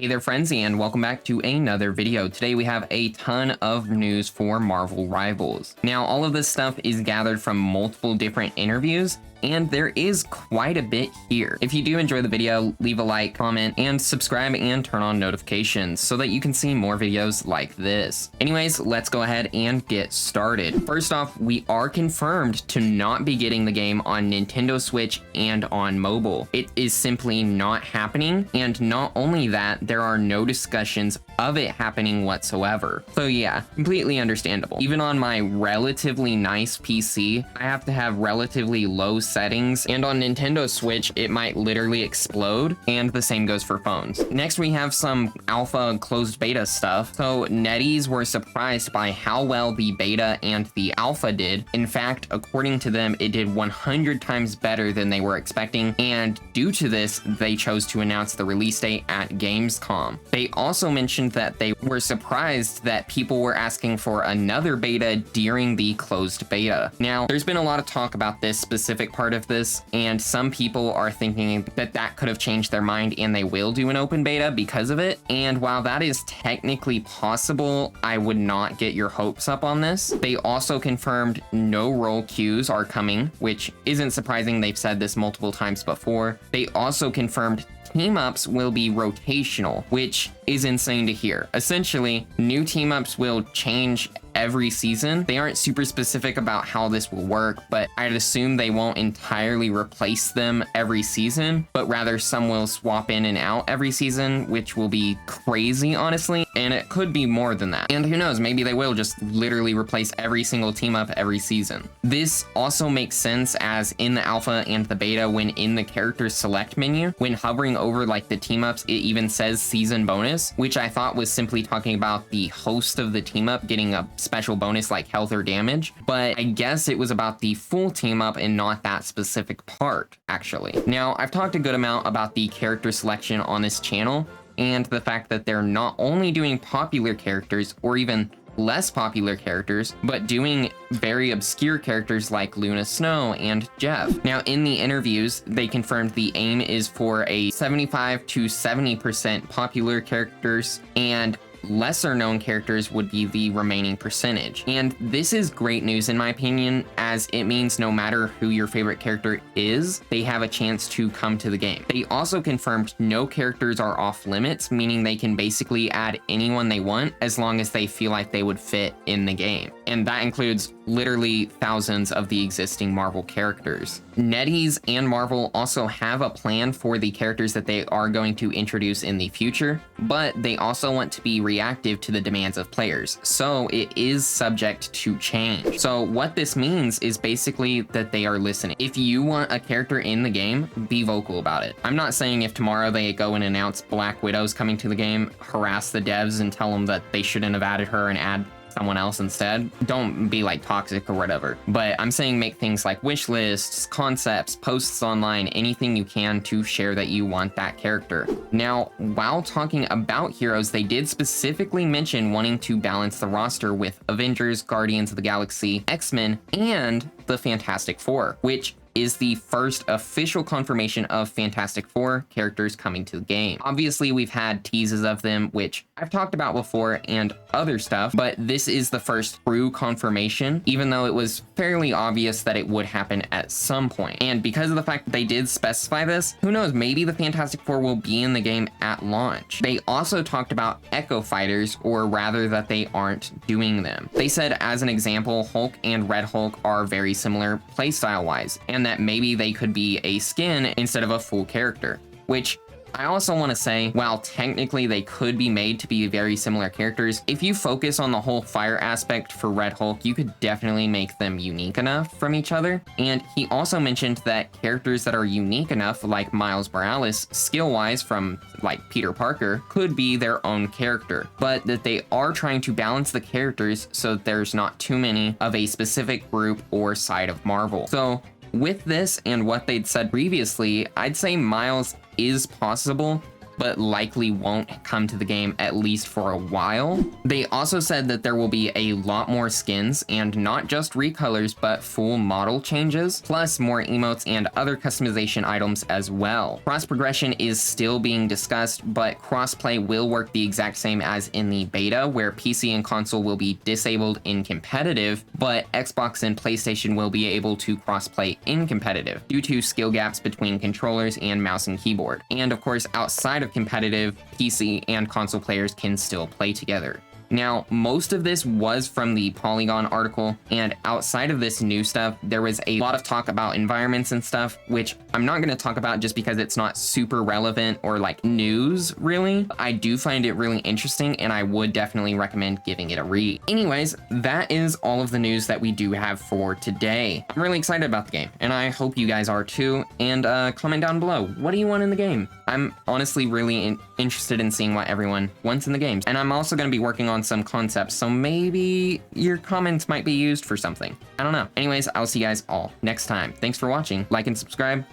Hey there friends, and welcome back to another video. Today we have a ton of news for Marvel Rivals. Now all of this stuff is gathered from multiple different interviews, and there is quite a bit here. If you do enjoy the video, leave a like, comment, and subscribe and turn on notifications so that you can see more videos like this. Anyways, let's go ahead and get started. First off, we are confirmed to not be getting the game on Nintendo Switch and on mobile. It is simply not happening, and not only that, there are no discussions of it happening whatsoever. So yeah, completely understandable. Even on my relatively nice PC, I have to have relatively low settings, and on Nintendo Switch, it might literally explode, and the same goes for phones. Next, we have some alpha closed beta stuff. So NetEase were surprised by how well the beta and the alpha did. In fact, according to them, it did 100 times better than they were expecting, and due to this, they chose to announce the release date at Gamescom. They also mentioned that they were surprised that people were asking for another beta during the closed beta. Now, there's been a lot of talk about this specific part of this, and some people are thinking that that could have changed their mind and they will do an open beta because of it. And while that is technically possible, I would not get your hopes up on this. They also confirmed no role queues are coming, which isn't surprising. They've said this multiple times before. They also confirmed team-ups will be rotational, which is insane to hear. Essentially, new team-ups will change every season. They aren't super specific about how this will work, but I'd assume they won't entirely replace them every season, but rather some will swap in and out every season, which will be crazy, honestly, and it could be more than that. And who knows, maybe they will just literally replace every single team-up every season. This also makes sense, as in the alpha and the beta, when in the character select menu, when hovering over like the team-ups, it even says season bonus, which I thought was simply talking about the host of the team-up getting a special bonus like health or damage, but I guess it was about the full team-up and not that specific part, actually. Now, I've talked a good amount about the character selection on this channel, and the fact that they're not only doing popular characters or even less popular characters, but doing very obscure characters like Luna Snow and Jeff. Now, in the interviews, they confirmed the aim is for a 75 to 70% popular characters, and lesser known characters would be the remaining percentage. And this is great news in my opinion, as it means no matter who your favorite character is, they have a chance to come to the game. They also confirmed no characters are off limits, meaning they can basically add anyone they want as long as they feel like they would fit in the game. And that includes literally thousands of the existing Marvel characters. NetEase and Marvel also have a plan for the characters that they are going to introduce in the future, but they also want to be reactive to the demands of players, so it is subject to change. So what this means is basically that they are listening. If you want a character in the game, be vocal about it. I'm not saying if tomorrow they go and announce Black Widow's coming to the game, harass the devs and tell them that they shouldn't have added her and add someone else instead. Don't be like toxic or whatever, but I'm saying make things like wish lists, concepts, posts online, anything you can to share that you want that character. Now, while talking about heroes, they did specifically mention wanting to balance the roster with Avengers, Guardians of the Galaxy, X-Men, and the Fantastic Four, which is the first official confirmation of Fantastic Four characters coming to the game. Obviously, we've had teases of them, which I've talked about before, and other stuff, but this is the first true confirmation, even though it was fairly obvious that it would happen at some point. And because of the fact that they did specify this, who knows, maybe the Fantastic Four will be in the game at launch. They also talked about Echo Fighters, or rather that they aren't doing them. They said, as an example, Hulk and Red Hulk are very similar playstyle-wise, and that maybe they could be a skin instead of a full character, which I also want to say, while technically they could be made to be very similar characters, if you focus on the whole fire aspect for Red Hulk, you could definitely make them unique enough from each other. And he also mentioned that characters that are unique enough, like Miles Morales, skill-wise from like Peter Parker, could be their own character, but that they are trying to balance the characters so that there's not too many of a specific group or side of Marvel. So with this and what they'd said previously, I'd say Miles is possible, but likely won't come to the game at least for a while. They also said that there will be a lot more skins, and not just recolors, but full model changes, plus more emotes and other customization items as well. Cross progression is still being discussed, but crossplay will work the exact same as in the beta, where PC and console will be disabled in competitive, but Xbox and PlayStation will be able to crossplay in competitive due to skill gaps between controllers and mouse and keyboard. And of course, outside of competitive, PC and console players can still play together. Now, most of this was from the Polygon article, and outside of this new stuff, there was a lot of talk about environments and stuff, which I'm not going to talk about just because it's not super relevant or like news, really. I do find it really interesting, and I would definitely recommend giving it a read. Anyways, that is all of the news that we do have for today. I'm really excited about the game, and I hope you guys are too, and comment down below. What do you want in the game? I'm honestly really interested in seeing what everyone wants in the games, and I'm also going to be working on some concepts, so maybe your comments might be used for something. I don't know. Anyways, I'll see you guys all next time. Thanks for watching. Like and subscribe.